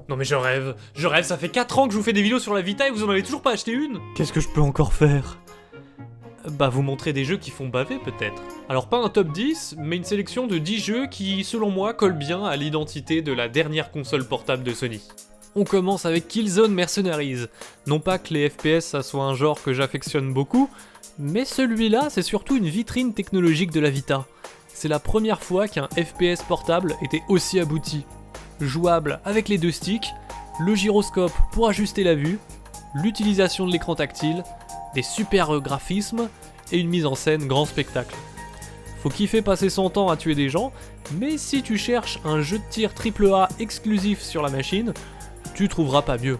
Non mais je rêve, ça fait 4 ans que je vous fais des vidéos sur la Vita et vous en avez toujours pas acheté une. Qu'est-ce que je peux encore faire? Bah vous montrer des jeux qui font baver peut-être. Alors pas un top 10, mais une sélection de 10 jeux qui, selon moi, collent bien à l'identité de la dernière console portable de Sony. On commence avec Killzone Mercenaries. Non pas que les FPS ça soit un genre que j'affectionne beaucoup, mais celui-là c'est surtout une vitrine technologique de la Vita. C'est la première fois qu'un FPS portable était aussi abouti. Jouable avec les deux sticks, le gyroscope pour ajuster la vue, l'utilisation de l'écran tactile, des super graphismes et une mise en scène grand spectacle. Faut kiffer passer son temps à tuer des gens, mais si tu cherches un jeu de tir AAA exclusif sur la machine, tu trouveras pas mieux.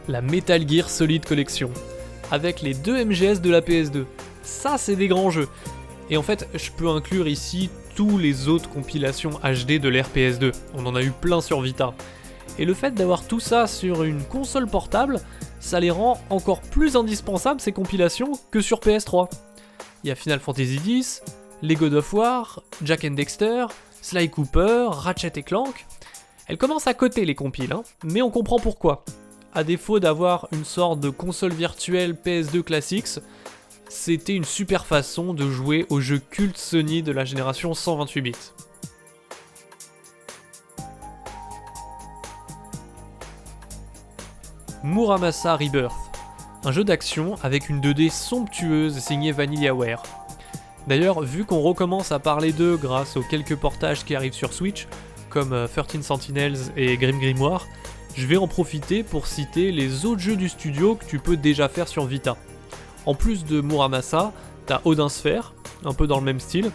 La Metal Gear Solid Collection, avec les 2 MGS de la PS2. Ça c'est des grands jeux. Et en fait, je peux inclure ici tous les autres compilations HD de l'ère PS2. On en a eu plein sur Vita. Et le fait d'avoir tout ça sur une console portable, ça les rend encore plus indispensables ces compilations que sur PS3. Il y a Final Fantasy X, les God of War, Jak and Dexter, Sly Cooper, Ratchet et Clank. Elles commencent à coter les compiles, mais on comprend pourquoi. À défaut d'avoir une sorte de console virtuelle PS2 Classics, c'était une super façon de jouer aux jeux cultes Sony de la génération 128 bits. Muramasa Rebirth, un jeu d'action avec une 2D somptueuse signée VanillaWare. D'ailleurs, vu qu'on recommence à parler d'eux grâce aux quelques portages qui arrivent sur Switch, comme 13 Sentinels et Grim Grimoire, je vais en profiter pour citer les autres jeux du studio que tu peux déjà faire sur Vita. En plus de Muramasa, t'as Odin Sphere, un peu dans le même style,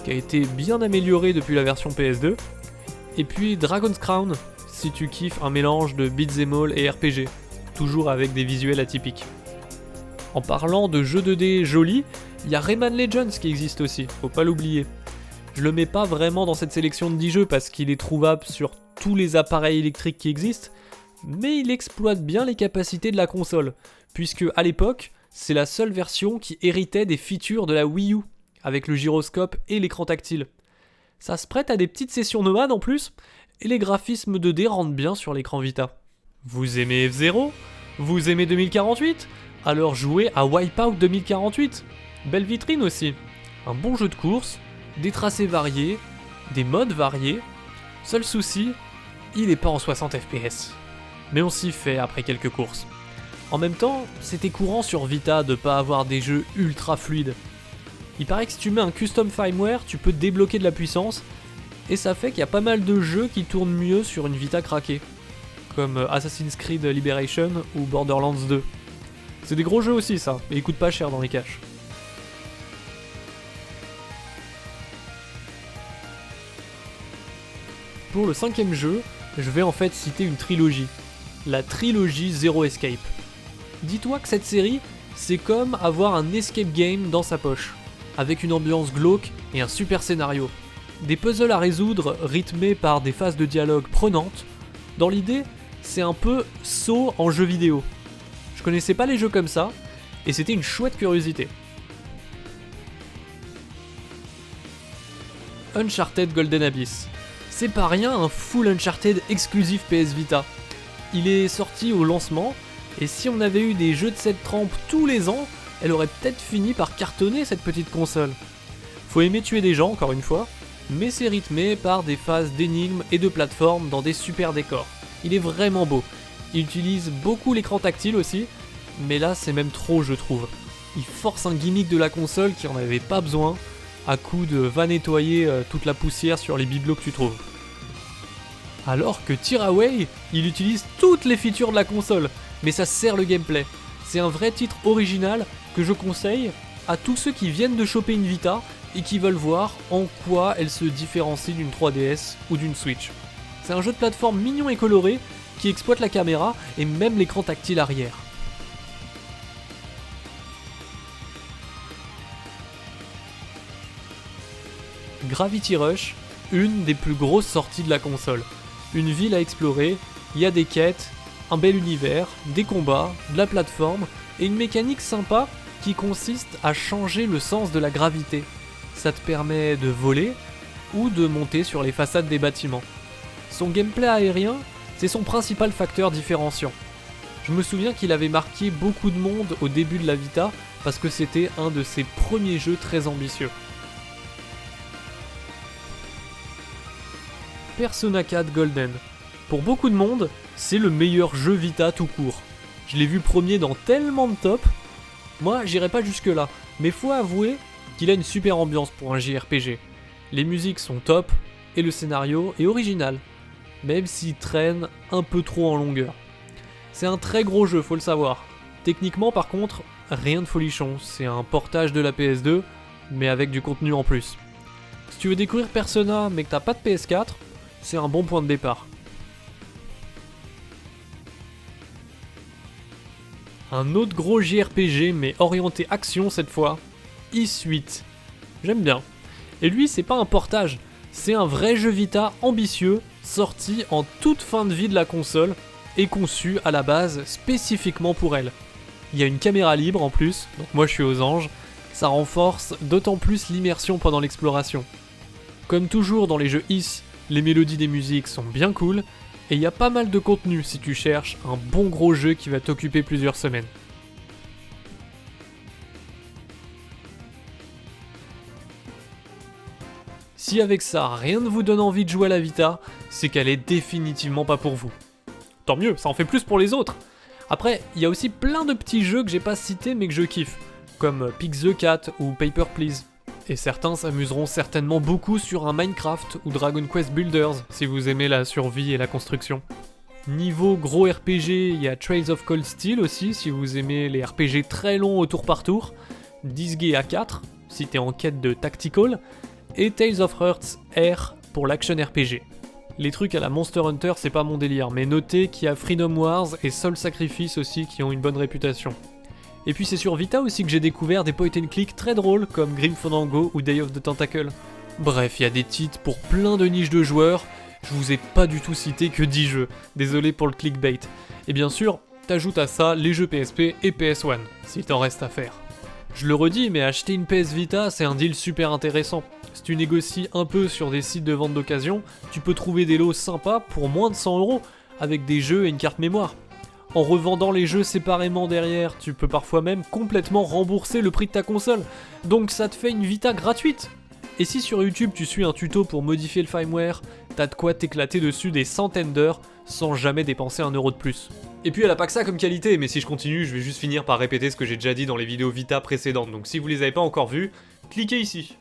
qui a été bien amélioré depuis la version PS2, et puis Dragon's Crown, si tu kiffes un mélange de beat'em all et RPG, toujours avec des visuels atypiques. En parlant de jeux 2D jolis, il y a Rayman Legends qui existe aussi, faut pas l'oublier. Je le mets pas vraiment dans cette sélection de 10 jeux parce qu'il est trouvable sur tous les appareils électriques qui existent, mais il exploite bien les capacités de la console, puisque à l'époque, c'est la seule version qui héritait des features de la Wii U, avec le gyroscope et l'écran tactile. Ça se prête à des petites sessions nomades en plus, et les graphismes 2D rendent bien sur l'écran Vita. Vous aimez F-Zero? Vous aimez 2048? Alors jouez à Wipeout 2048. Belle vitrine aussi. Un bon jeu de course, des tracés variés, des modes variés. Seul souci, il est pas en 60 FPS. Mais on s'y fait après quelques courses. En même temps, c'était courant sur Vita de pas avoir des jeux ultra fluides. Il paraît que si tu mets un custom firmware, tu peux débloquer de la puissance, et ça fait qu'il y a pas mal de jeux qui tournent mieux sur une Vita craquée, comme Assassin's Creed Liberation ou Borderlands 2. C'est des gros jeux aussi ça, et ils coûtent pas cher dans les caches. Pour le 5ème jeu, je vais en fait citer une trilogie. La trilogie Zero Escape. Dis-toi que cette série, c'est comme avoir un escape game dans sa poche, avec une ambiance glauque et un super scénario. Des puzzles à résoudre rythmés par des phases de dialogue prenantes. Dans l'idée, c'est un peu Saw en jeu vidéo. Je connaissais pas les jeux comme ça, et c'était une chouette curiosité. Uncharted Golden Abyss. C'est pas rien un full Uncharted exclusif PS Vita. Il est sorti au lancement, et si on avait eu des jeux de cette trempe tous les ans, elle aurait peut-être fini par cartonner cette petite console. Faut aimer tuer des gens, encore une fois, mais c'est rythmé par des phases d'énigmes et de plateformes dans des super décors. Il est vraiment beau. Il utilise beaucoup l'écran tactile aussi, mais là c'est même trop je trouve. Il force un gimmick de la console qui en avait pas besoin, à coup de va nettoyer toute la poussière sur les bibelots que tu trouves. Alors que Tearaway, il utilise toutes les features de la console, mais ça sert le gameplay. C'est un vrai titre original que je conseille à tous ceux qui viennent de choper une Vita et qui veulent voir en quoi elle se différencie d'une 3DS ou d'une Switch. C'est un jeu de plateforme mignon et coloré qui exploite la caméra et même l'écran tactile arrière. Gravity Rush, une des plus grosses sorties de la console. Une ville à explorer, il y a des quêtes, un bel univers, des combats, de la plateforme et une mécanique sympa qui consiste à changer le sens de la gravité. Ça te permet de voler, ou de monter sur les façades des bâtiments. Son gameplay aérien, c'est son principal facteur différenciant. Je me souviens qu'il avait marqué beaucoup de monde au début de la Vita parce que c'était un de ses premiers jeux très ambitieux. Persona 4 Golden. Pour beaucoup de monde, c'est le meilleur jeu Vita tout court. Je l'ai vu premier dans tellement de top. Moi, j'irai pas jusque là, mais faut avouer qu'il a une super ambiance pour un JRPG. Les musiques sont top et le scénario est original, même s'il traîne un peu trop en longueur. C'est un très gros jeu, faut le savoir. Techniquement par contre, rien de folichon, c'est un portage de la PS2, mais avec du contenu en plus. Si tu veux découvrir Persona mais que t'as pas de PS4, c'est un bon point de départ. Un autre gros JRPG mais orienté action cette fois, Ys 8. J'aime bien. Et lui c'est pas un portage, c'est un vrai jeu Vita ambitieux, sorti en toute fin de vie de la console, et conçu à la base spécifiquement pour elle. Il y a une caméra libre en plus, donc moi je suis aux anges, ça renforce d'autant plus l'immersion pendant l'exploration. Comme toujours dans les jeux Ys, les mélodies des musiques sont bien cool, et il y a pas mal de contenu si tu cherches un bon gros jeu qui va t'occuper plusieurs semaines. Si avec ça rien ne vous donne envie de jouer à la Vita, c'est qu'elle est définitivement pas pour vous. Tant mieux, ça en fait plus pour les autres. Après, il y a aussi plein de petits jeux que j'ai pas cités mais que je kiffe, comme Pick the Cat ou Paper Please. Et certains s'amuseront certainement beaucoup sur un Minecraft ou Dragon Quest Builders si vous aimez la survie et la construction. Niveau gros RPG, il y a Trails of Cold Steel aussi si vous aimez les RPG très longs au tour par tour, Disgaea A4 si t'es en quête de tactical, et Tales of Hearts R pour l'action RPG. Les trucs à la Monster Hunter c'est pas mon délire, mais notez qu'il y a Freedom Wars et Soul Sacrifice aussi qui ont une bonne réputation. Et puis c'est sur Vita aussi que j'ai découvert des point and click très drôles comme Grim Fandango ou Day of the Tentacle. Bref, il y a des titres pour plein de niches de joueurs, je vous ai pas du tout cité que 10 jeux, désolé pour le clickbait. Et bien sûr, t'ajoutes à ça les jeux PSP et PS1, s'il t'en reste à faire. Je le redis, mais acheter une PS Vita c'est un deal super intéressant. Si tu négocies un peu sur des sites de vente d'occasion, tu peux trouver des lots sympas pour moins de 100€, avec des jeux et une carte mémoire. En revendant les jeux séparément derrière, tu peux parfois même complètement rembourser le prix de ta console. Donc ça te fait une Vita gratuite. Et si sur YouTube tu suis un tuto pour modifier le firmware, t'as de quoi t'éclater dessus des centaines d'heures sans jamais dépenser 1€ de plus. Et puis elle a pas que ça comme qualité, mais si je continue, je vais juste finir par répéter ce que j'ai déjà dit dans les vidéos Vita précédentes. Donc si vous les avez pas encore vues, cliquez ici.